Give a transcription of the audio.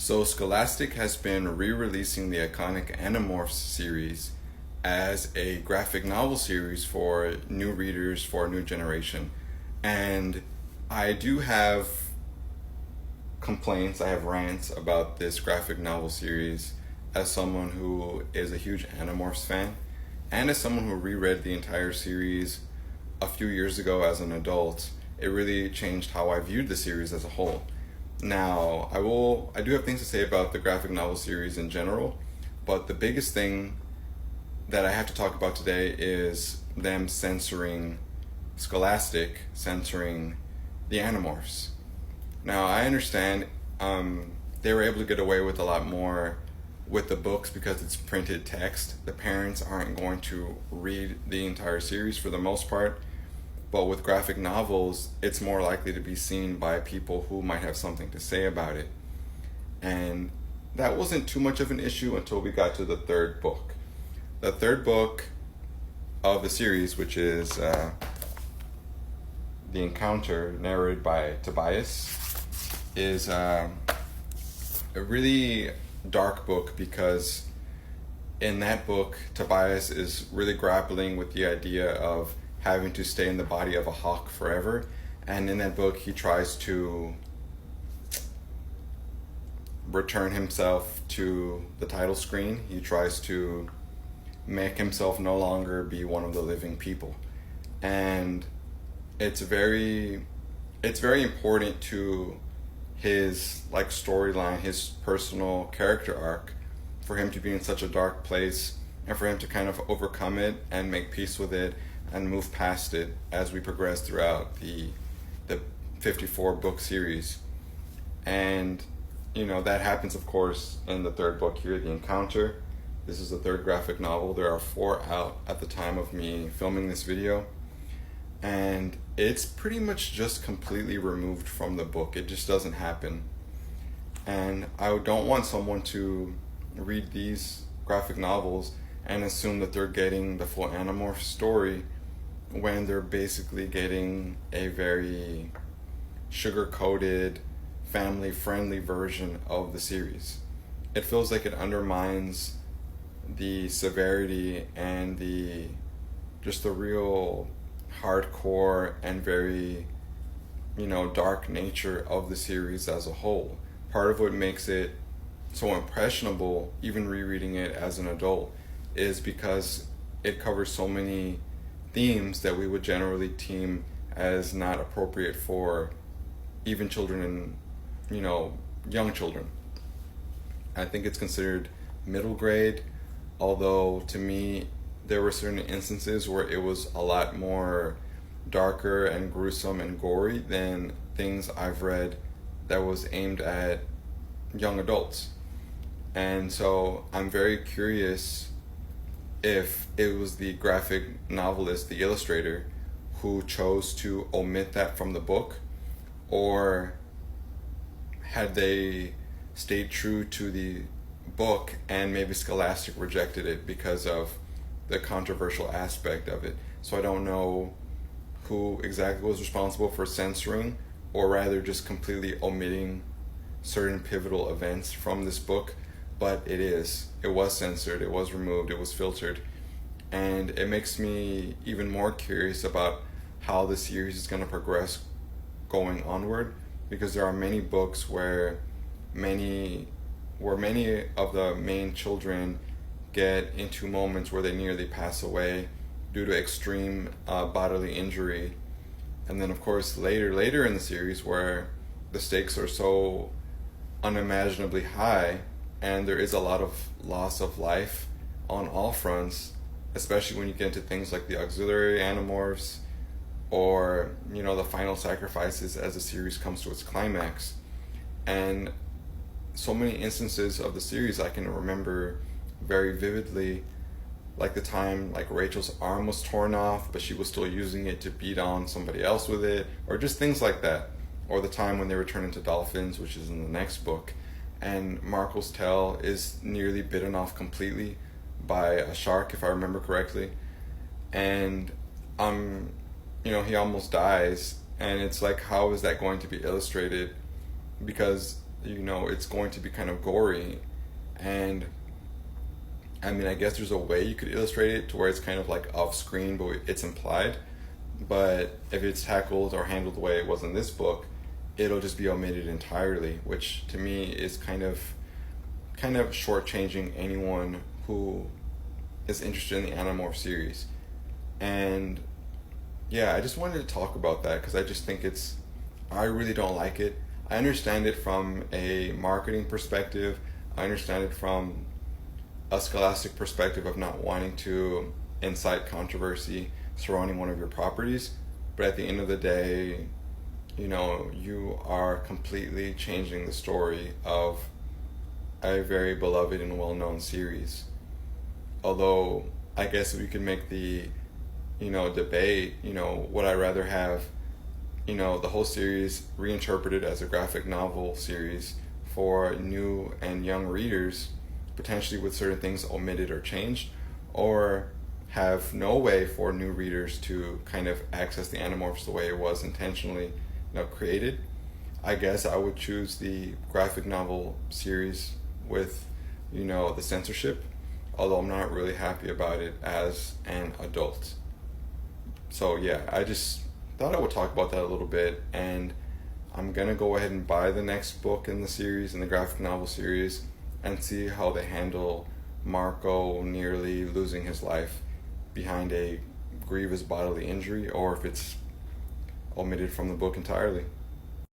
So Scholastic has been re-releasing the iconic Animorphs series as a graphic novel series for new readers, for a new generation. And I do have complaints, I have rants about this graphic novel series as someone who is a huge Animorphs fan and as someone who reread the entire series a few years ago as an adult. It really changed how I viewed the series as a whole. Now, I do have things to say about the graphic novel series in general, but the biggest thing that I have to talk about today is them censoring Scholastic, censoring the Animorphs. Now, I understand they were able to get away with a lot more with the books because it's printed text. The parents aren't going to read the entire series for the most part. But with graphic novels, it's more likely to be seen by people who might have something to say about it. And that wasn't too much of an issue until we got to the third book. The third book of the series, which is The Encounter, narrated by Tobias, is a really dark book because in that book, Tobias is really grappling with the idea of having to stay in the body of a hawk forever. And in that book, he tries to return himself to the title screen. He tries to make himself no longer be one of the living people. And it's very important to his storyline, his personal character arc, for him to be in such a dark place and for him to kind of overcome it and make peace with it and move past it as we progress throughout the 54 book series. And that happens, of course, in the third book here, The Encounter. This is the third graphic novel. There are 4 out at the time of me filming this video, and it's pretty much just completely removed from the book. It just doesn't happen. And I don't want someone to read these graphic novels and assume that they're getting the full Animorph story when they're basically getting a very sugar-coated, family-friendly version of the series. It feels like it undermines the severity and the real hardcore and very dark nature of the series as a whole. Part of what makes it so impressionable, even rereading it as an adult, is because it covers so many themes that we would generally deem as not appropriate for even children and young children. I think it's considered middle grade, although to me there were certain instances where it was a lot more darker and gruesome and gory than things I've read that was aimed at young adults. And so I'm very curious if it was the graphic novelist, the illustrator, who chose to omit that from the book, or had they stayed true to the book and maybe Scholastic rejected it because of the controversial aspect of it. So I don't know who exactly was responsible for censoring, or rather just completely omitting certain pivotal events from this book. But it was censored, it was removed, it was filtered. And it makes me even more curious about how the series is going to progress going onward, because there are many books where many of the main children get into moments where they nearly pass away due to extreme bodily injury. And then of course later in the series, where the stakes are so unimaginably high and there is a lot of loss of life on all fronts, especially when you get into things like the auxiliary Animorphs or the final sacrifices as the series comes to its climax. And so many instances of the series I can remember very vividly, like the time Rachel's arm was torn off but she was still using it to beat on somebody else with it, or just things like that. Or the time when they were turned into dolphins, which is in the next book, and Marco's tail is nearly bitten off completely by a shark, if I remember correctly. And he almost dies, and it's like, how is that going to be illustrated? Because it's going to be kind of gory. And I mean, I guess there's a way you could illustrate it to where it's kind of like off screen, but it's implied. But if it's tackled or handled the way it was in this book, it'll just be omitted entirely, which to me is kind of shortchanging anyone who is interested in the Animorph series. And yeah, I just wanted to talk about that because I just think I really don't like it. I understand it from a marketing perspective. I understand it from a Scholastic perspective of not wanting to incite controversy surrounding one of your properties. But at the end of the day, you are completely changing the story of a very beloved and well-known series. Although, I guess we could make the, debate, would I rather have, the whole series reinterpreted as a graphic novel series for new and young readers, potentially with certain things omitted or changed, or have no way for new readers to kind of access the Animorphs the way it was intentionally created. I guess I would choose the graphic novel series with, the censorship, although I'm not really happy about it as an adult. So yeah, I just thought I would talk about that a little bit, and I'm gonna go ahead and buy the next book in the series, in the graphic novel series, and see how they handle Marco nearly losing his life behind a grievous bodily injury, or if it's omitted from the book entirely.